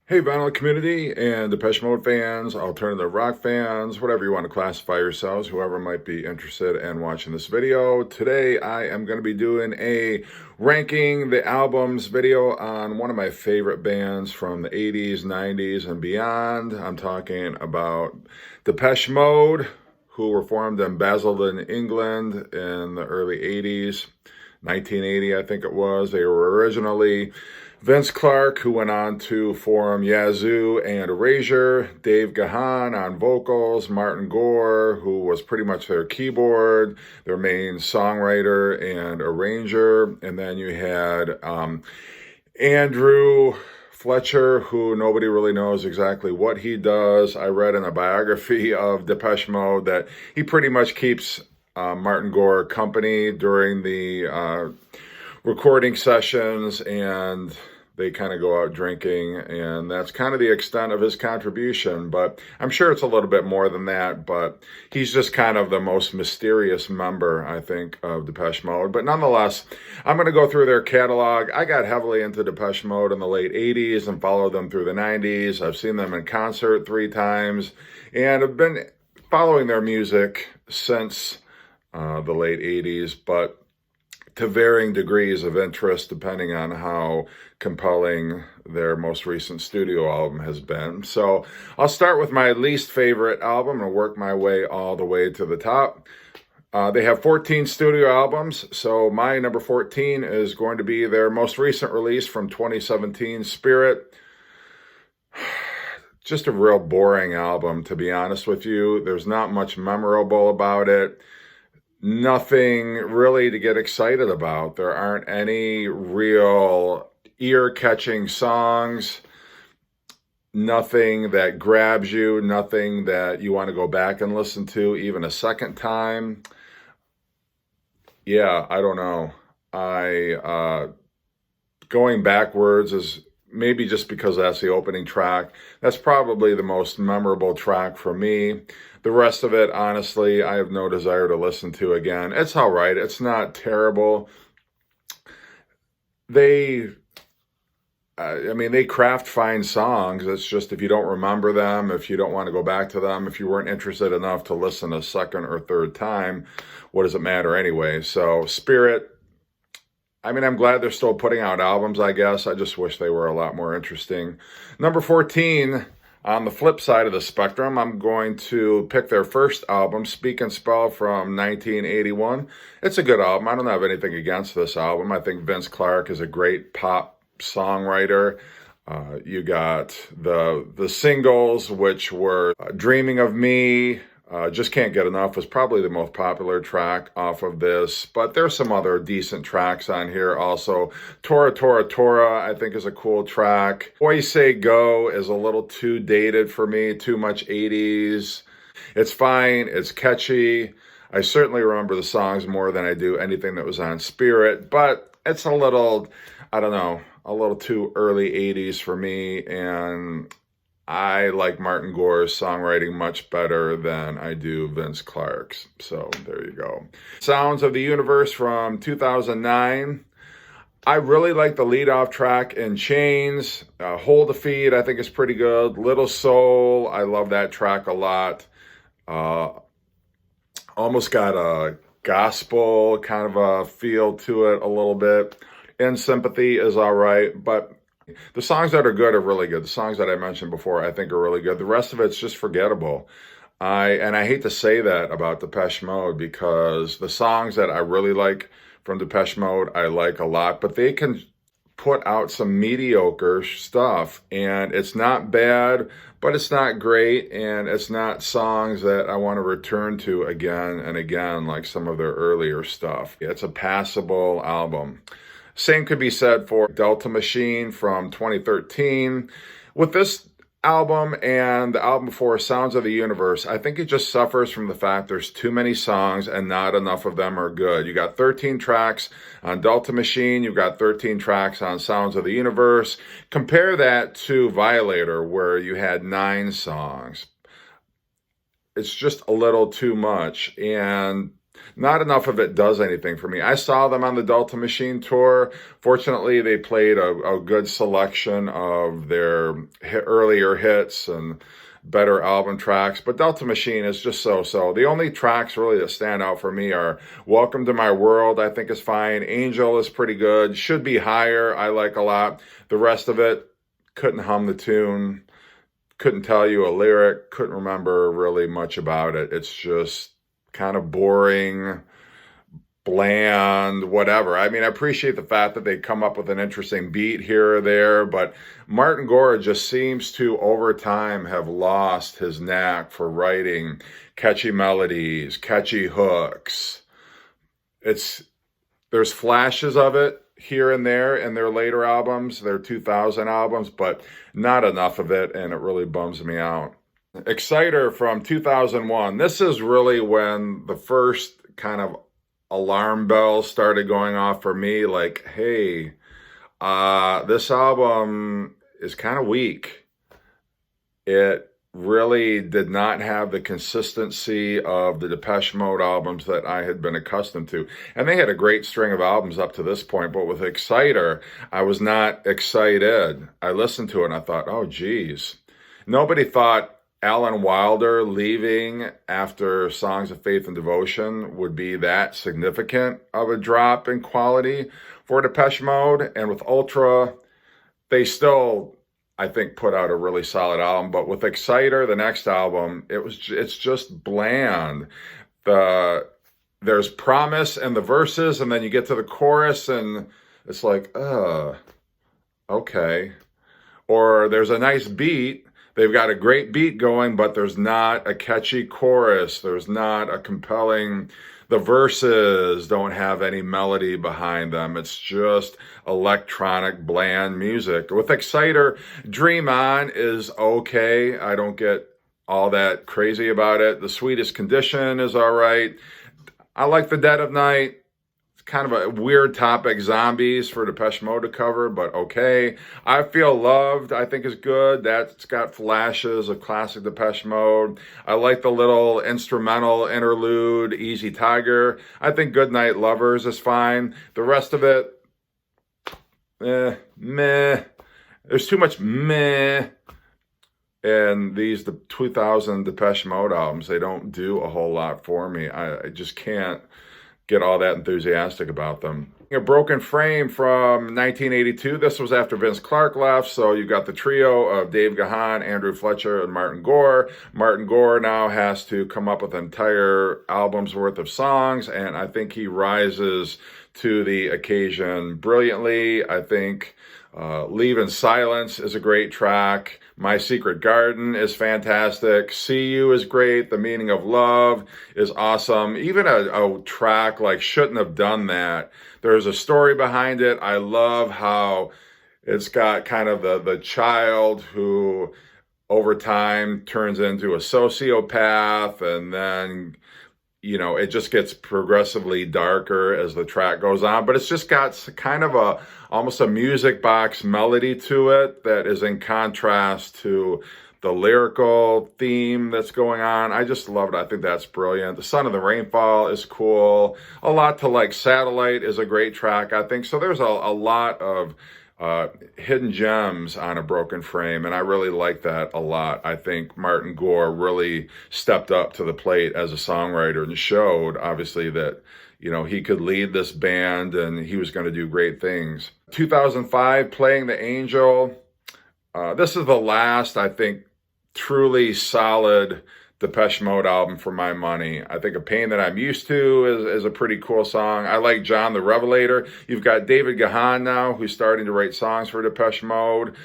Hey, vinyl community and Depeche Mode fans, alternative rock fans, whatever you want to classify yourselves, whoever might be interested in watching this video. Today, I am going to be doing a ranking the albums video on one of my favorite bands from the 80s, 90s, and beyond. I'm talking about Depeche Mode, who were formed in Basildon, England in the early 80s, 1980, I think it was. They were originally Vince Clarke, who went on to form Yazoo and Erasure, Dave Gahan on vocals, Martin Gore, who was pretty much their keyboard, their main songwriter and arranger, and then you had Andrew Fletcher, who nobody really knows exactly what he does. I read in a biography of Depeche Mode that he pretty much keeps Martin Gore company during the recording sessions, and they kind of go out drinking, and that's kind of the extent of his contribution. But I'm sure it's a little bit more than that, but he's just kind of the most mysterious member, I think, of Depeche Mode. But nonetheless, I'm going to go through their catalog. I got heavily into Depeche Mode in the late 80s and followed them through the 90s. I've seen them in concert 3 times, and I've been following their music since the late 80s, but to varying degrees of interest depending on how compelling their most recent studio album has been. So I'll start with my least favorite album and work my way all the way to the top. They have 14 studio albums, so my number 14 is going to be their most recent release from 2017, Spirit. Just a real boring album, to be honest with you. There's not much memorable about it. Nothing really to get excited about. There aren't any real ear-catching songs, nothing that grabs you, nothing that you want to go back and listen to even a second time. Yeah, I don't know. Going backwards is maybe just because that's the opening track. That's probably the most memorable track for me. The rest of it, honestly, I have no desire to listen to again. It's all right. It's not terrible. They craft fine songs. It's just if you don't remember them, if you don't want to go back to them, if you weren't interested enough to listen a second or third time, what does it matter anyway? So Spirit, I'm glad they're still putting out albums, I guess. I just wish they were a lot more interesting. Number 14, on the flip side of the spectrum, I'm going to pick their first album, Speak and Spell, from 1981. It's a good album. I don't have anything against this album. I think Vince Clarke is a great pop songwriter. You got the singles, which were Dreaming of Me, Just Can't Get Enough was probably the most popular track off of this, but there's some other decent tracks on here also. Tora Tora Tora, I think, is a cool track. Boy Say Go is a little too dated for me, too much 80s. It's fine, it's catchy. I certainly remember the songs more than I do anything that was on Spirit, but it's a little, I don't know, a little too early 80s for me, and I like Martin Gore's songwriting much better than I do Vince Clarke's. So there you go. Sounds of the Universe from 2009. I really like the lead-off track in Chains. Hold the Feed, I think, is pretty good. Little Soul, I love that track a lot. Almost got a gospel kind of a feel to it a little bit. In Sympathy is all right, but the songs that are good are really good. The songs that I mentioned before, I think, are really good. The rest of it's just forgettable. I hate to say that about Depeche Mode, because the songs that I really like from Depeche Mode, I like a lot, but they can put out some mediocre stuff, and it's not bad, but it's not great, and it's not songs that I want to return to again and again like some of their earlier stuff. It's a passable album. Same could be said for Delta Machine from 2013. With this album and the album before, Sounds of the Universe, I think it just suffers from the fact there's too many songs and not enough of them are good. You got 13 tracks on Delta Machine. You've got 13 tracks on Sounds of the Universe. Compare that to Violator, where you had 9 songs. It's just a little too much. And Not enough of it does anything for me. I saw them on the Delta Machine tour. Fortunately, they played a good selection of their earlier hits and better album tracks, but Delta Machine is just so-so. The only tracks really that stand out for me are Welcome to My World, I think is fine. Angel is pretty good. Should Be Higher, I like a lot. The rest of it, couldn't hum the tune, couldn't tell you a lyric, couldn't remember really much about it. It's just kind of boring, bland, whatever. I mean, I appreciate the fact that they come up with an interesting beat here or there, but Martin Gore just seems to, over time, have lost his knack for writing catchy melodies, catchy hooks. There's flashes of it here and there in their later albums, their 2000 albums, but not enough of it, and it really bums me out. Exciter from 2001. This is really when the first kind of alarm bells started going off for me, like, hey, this album is kind of weak. It really did not have the consistency of the Depeche Mode albums that I had been accustomed to. And they had a great string of albums up to this point, but with Exciter, I was not excited. I listened to it and I thought, oh, geez. Nobody thought Alan Wilder leaving after Songs of Faith and Devotion would be that significant of a drop in quality for Depeche Mode. And with Ultra, they still, I think, put out a really solid album. But with Exciter, the next album, it's just bland. There's promise in the verses, and then you get to the chorus, and it's like, okay. Or there's a nice beat. They've got a great beat going, but there's not a catchy chorus. There's not a compelling, the verses don't have any melody behind them. It's just electronic, bland music. With Exciter, Dream On is okay. I don't get all that crazy about it. The Sweetest Condition is all right. I like The Dead of Night. Kind of a weird topic, zombies for Depeche Mode to cover, but okay. I Feel Loved, I think is good. That's got flashes of classic Depeche Mode. I like the little instrumental interlude, Easy Tiger. I think Goodnight Lovers is fine. The rest of it, meh. There's too much meh. And the 2000 Depeche Mode albums, they don't do a whole lot for me. I just can't get all that enthusiastic about them. A Broken Frame from 1982. This was after Vince Clarke left, so you got the trio of Dave Gahan, Andrew Fletcher, and Martin Gore. Martin Gore now has to come up with an entire album's worth of songs, and I think he rises to the occasion brilliantly. I think Leave in Silence is a great track. My Secret Garden is fantastic. See You is great. The Meaning of Love is awesome. Even a track like Shouldn't Have Done That. There's a story behind it. I love how it's got kind of the child who over time turns into a sociopath, and then it just gets progressively darker as the track goes on, but it's just got kind of almost a music box melody to it that is in contrast to the lyrical theme that's going on. I just love it. I think that's brilliant. The Sun of the Rainfall is cool. A Lot to Like. Satellite is a great track, I think. So there's a lot of hidden gems on A Broken Frame, and I really like that a lot. I think Martin Gore really stepped up to the plate as a songwriter and showed, obviously, that he could lead this band and he was going to do great things. 2005, Playing the Angel. This is the last, I think, truly solid Depeche Mode album for my money. I think A Pain That I'm Used To is a pretty cool song. I like John the Revelator. You've got David Gahan now, who's starting to write songs for Depeche Mode.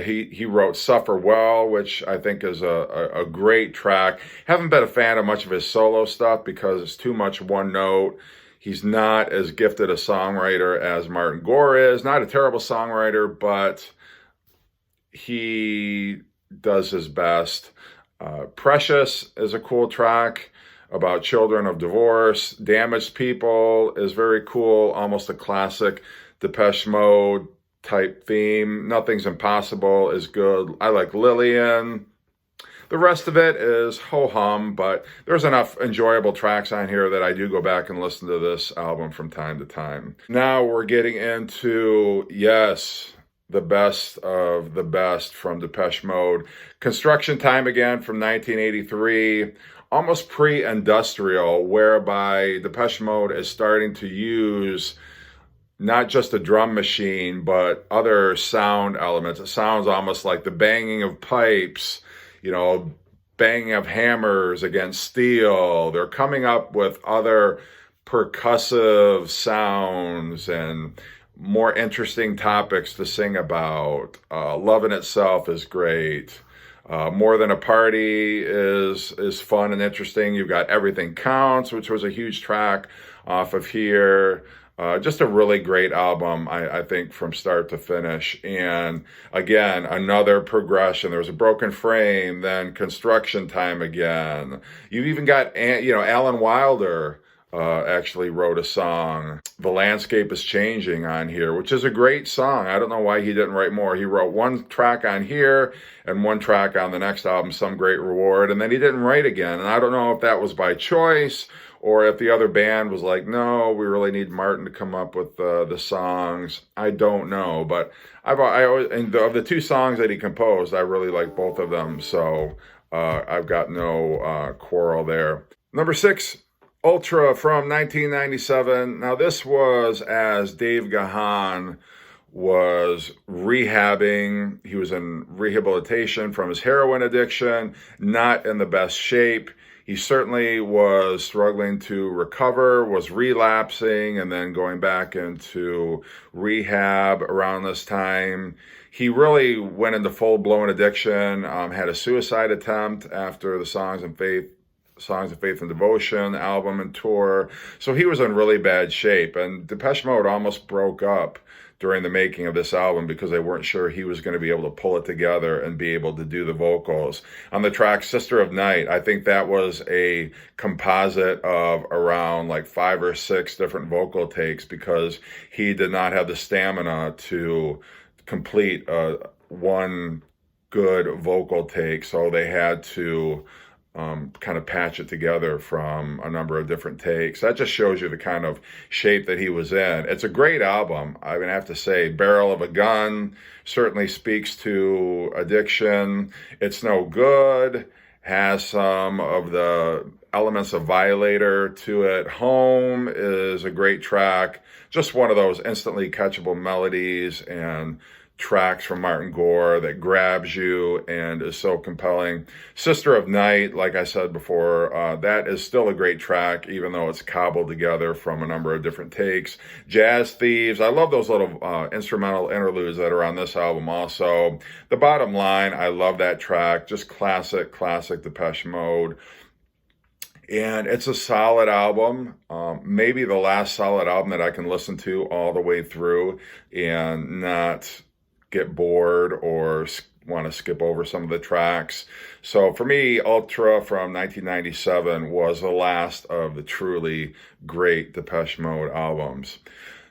He wrote Suffer Well, which I think is a great track. Haven't been a fan of much of his solo stuff because it's too much one note. He's not as gifted a songwriter as Martin Gore is. Not a terrible songwriter, but he does his best. Precious is a cool track about children of divorce. Damaged People is very cool, almost a classic Depeche Mode type theme. Nothing's Impossible is good. I like Lillian. The rest of it is ho-hum, but there's enough enjoyable tracks on here that I do go back and listen to this album from time to time. Now we're getting into, yes, the best of the best from Depeche Mode. Construction Time Again from 1983. Almost pre-industrial, whereby Depeche Mode is starting to use not just a drum machine, but other sound elements. It sounds almost like the banging of pipes, banging of hammers against steel. They're coming up with other percussive sounds and more interesting topics to sing about. Love in Itself is great. More Than a Party is fun and interesting. You've got Everything Counts, which was a huge track off of here. Just a really great album, I think, from start to finish. And again, another progression. There was a Broken Frame, then Construction Time Again. You've even got, Alan Wilder actually wrote a song, The Landscape is Changing, on here, which is a great song. I don't know why he didn't write more. He wrote one track on here and one track on the next album, Some Great Reward, and then he didn't write again. And I don't know if that was by choice or if the other band was like, no, we really need Martin to come up with the songs. I don't know, but I always, and of the two songs that he composed, I really like both of them. So I've got no quarrel there. Number 6, Ultra from 1997. Now this was as Dave Gahan was rehabbing. He was in rehabilitation from his heroin addiction, not in the best shape. He certainly was struggling to recover, was relapsing, and then going back into rehab around this time. He really went into full-blown addiction, had a suicide attempt after the Songs of Faith and Devotion album and tour. So he was in really bad shape. And Depeche Mode almost broke up during the making of this album because they weren't sure he was going to be able to pull it together and be able to do the vocals. On the track Sister of Night, I think that was a composite of around like 5 or 6 different vocal takes because he did not have the stamina to complete one good vocal take. So they had to kind of patch it together from a number of different takes. That just shows you the kind of shape that he was in. It's a great album. I mean, I have to say, Barrel of a Gun certainly speaks to addiction. It's No Good has some of the elements of Violator to it. Home is a great track. Just one of those instantly catchable melodies and tracks from Martin Gore that grabs you and is so compelling. Sister of Night, like I said before, that is still a great track, even though it's cobbled together from a number of different takes. Jazz Thieves, I love those little instrumental interludes that are on this album also. The Bottom Line, I love that track. Just classic Depeche Mode. And it's a solid album, maybe the last solid album that I can listen to all the way through and not get bored or want to skip over some of the tracks. So for me, Ultra from 1997 was the last of the truly great Depeche Mode albums.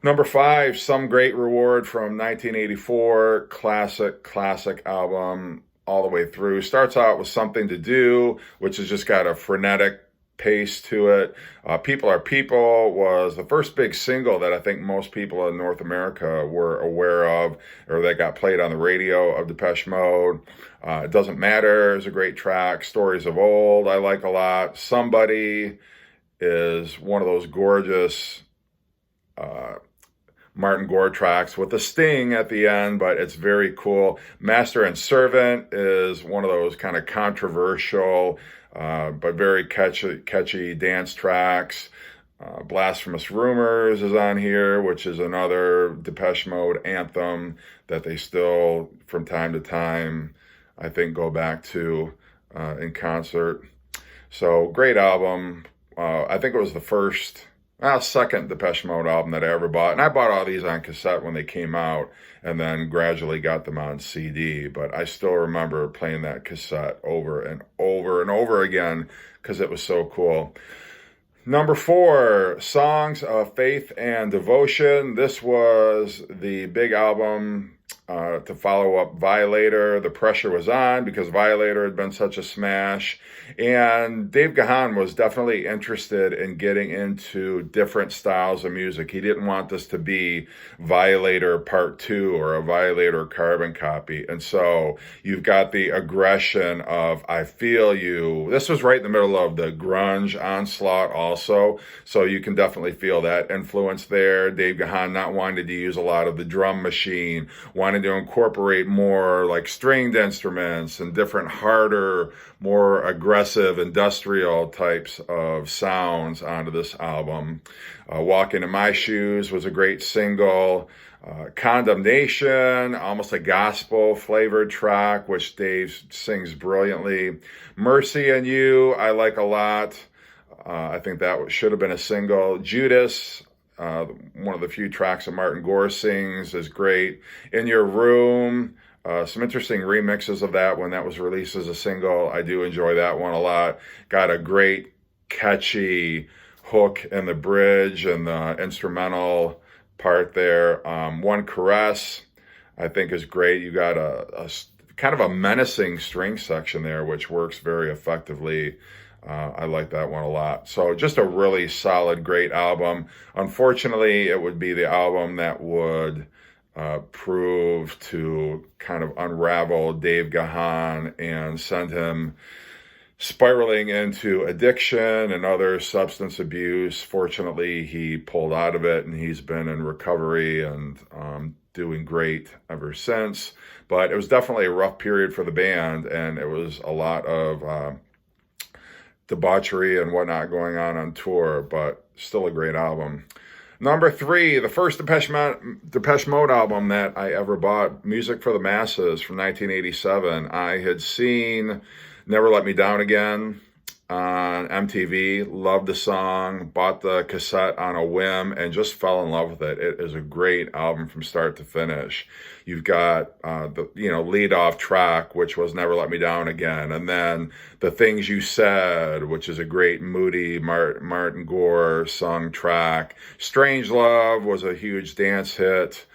Number 5, Some Great Reward from 1984, classic album all the way through. Starts out with Something to Do, which has just got a frenetic pace to it. People Are People was the first big single that I think most people in North America were aware of or that got played on the radio of Depeche Mode. It Doesn't Matter is a great track. Stories of Old I like a lot. Somebody is one of those gorgeous Martin Gore tracks with a sting at the end, but it's very cool. Master and Servant is one of those kind of controversial but very catchy dance tracks. Blasphemous Rumors is on here, which is another Depeche Mode anthem that they still, from time to time, I think go back to in concert. So great album. I think it was the second Depeche Mode album that I ever bought. And I bought all these on cassette when they came out and then gradually got them on CD. But I still remember playing that cassette over and over again because it was so cool. Number 4, Songs of Faith and Devotion. This was the big album to follow up Violator. The pressure was on because Violator had been such a smash. And Dave Gahan was definitely interested in getting into different styles of music. He didn't want this to be Violator Part 2 or a Violator carbon copy. And so you've got the aggression of I Feel You. This was right in the middle of the grunge onslaught also. So you can definitely feel that influence there. Dave Gahan not wanting to use a lot of the drum machine, wanted to incorporate more like stringed instruments and different harder, more aggressive industrial types of sounds onto this album. Walking in My Shoes was a great single. Condemnation, almost a gospel flavored track, which Dave sings brilliantly. Mercy on You, I like a lot. I think that should have been a single. Judas, one of the few tracks that Martin Gore sings, is great. In Your Room, some interesting remixes of that when that was released as a single. I do enjoy that one a lot. Got a great, catchy hook in the bridge and the instrumental part there. One Caress, I think, is great. You got a kind of a menacing string section there, which works very effectively. I like that one a lot. So just a really solid, great album. Unfortunately, it would be the album that would prove to kind of unravel Dave Gahan and send him spiraling into addiction and other substance abuse. Fortunately, he pulled out of it and he's been in recovery and doing great ever since. But it was definitely a rough period for the band, and it was a lot of debauchery and whatnot going on tour, but still a great album. Number 3, the first Depeche Mode album that I ever bought, Music for the Masses from 1987. I had seen Never Let Me Down Again on MTV, loved the song, bought the cassette on a whim, and just fell in love with it. It is a great album from start to finish. You've got the lead off track, which was Never Let Me Down Again, and then The Things You Said, which is a great moody Martin Gore sung track. Strange Love was a huge dance hit.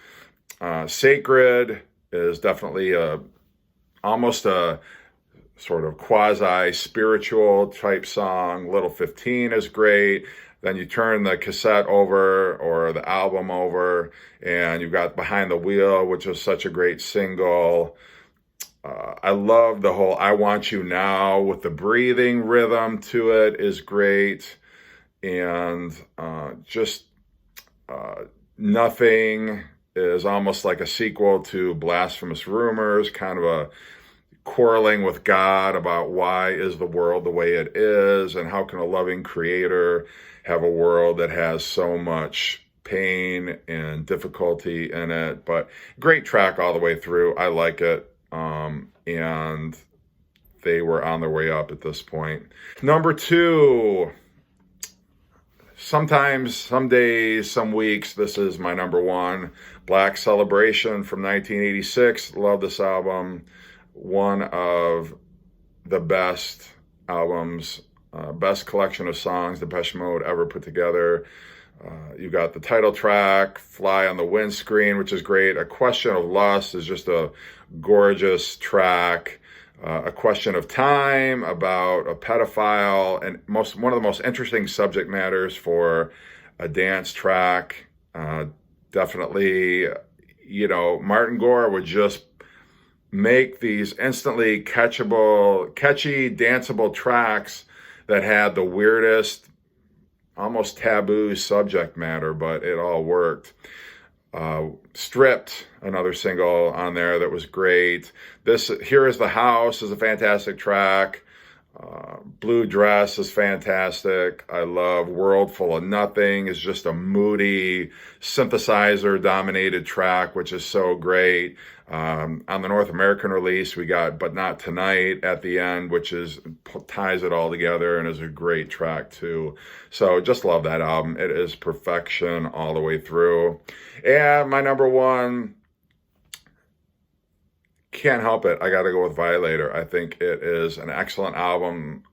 Sacred is definitely almost a sort of quasi-spiritual type song. Little 15 is great. Then you turn the cassette over or the album over, and you've got Behind the Wheel, which is such a great single. I love the whole I Want You Now with the breathing rhythm to it is great. And Nothing is almost like a sequel to Blasphemous Rumors, kind of a quarreling with God about why is the world the way it is, and how can a loving creator have a world that has so much pain and difficulty in it. But great track all the way through. I like it. And they were on their way up at this point. Number 2, sometimes, some days, some weeks, this is my number 1, Black Celebration from 1986. Love this album. One of the best albums, best collection of songs Depeche Mode ever put together. You got the title track, Fly on the Windscreen, which is great. A Question of Lust is just a gorgeous track. A Question of Time about a pedophile, and one of the most interesting subject matters for a dance track. Definitely, Martin Gore would just make these instantly catchy, danceable tracks that had the weirdest, almost taboo subject matter, but it all worked. Stripped, another single on there that was great. Here Is the House is a fantastic track. Blue Dress is fantastic. I love World Full of Nothing. Is just a moody synthesizer dominated track, which is so great. On the North American release, we got But Not Tonight at the end, which ties it all together and is a great track too. So just love that album. It is perfection all the way through. And my number 1, can't help it, I got to go with Violator. I think it is an excellent album.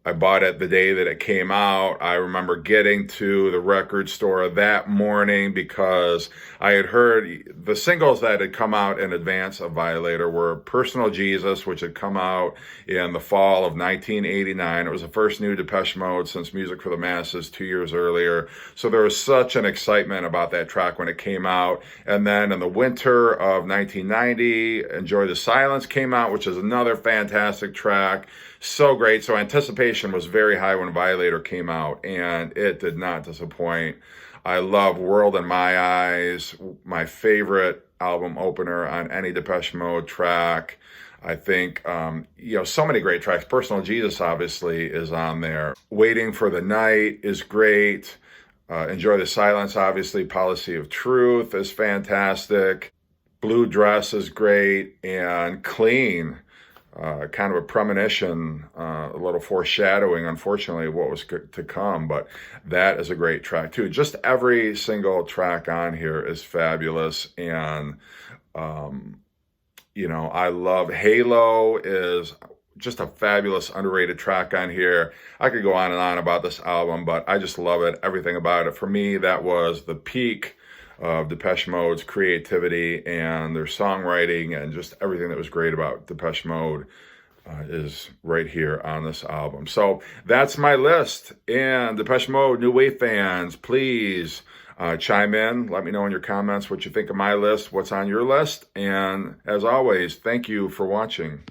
I bought it the day that it came out. I remember getting to the record store that morning because I had heard the singles that had come out in advance of Violator were Personal Jesus, which had come out in the fall of 1989. It was the first new Depeche Mode since Music for the Masses 2 years earlier. So there was such an excitement about that track when it came out. And then in the winter of 1990, Enjoy the Silence came out, which is another fantastic track. So great. So anticipation was very high when Violator came out, and it did not disappoint. I love World in My Eyes, my favorite album opener on any Depeche Mode track. I think, so many great tracks. Personal Jesus, obviously, is on there. Waiting for the Night is great. Enjoy the Silence, obviously. Policy of Truth is fantastic. Blue Dress is great. And Clean. Kind of a premonition, a little foreshadowing, unfortunately, of what was to come, but that is a great track too. Just every single track on here is fabulous, and I love Halo is just a fabulous, underrated track on here. I could go on and on about this album, but I just love it, everything about it. For me, that was the peak of Depeche Mode's creativity and their songwriting, and just everything that was great about Depeche Mode is right here on this album. So that's my list. And Depeche Mode New Wave fans, please chime in. Let me know in your comments what you think of my list, what's on your list. And as always, thank you for watching.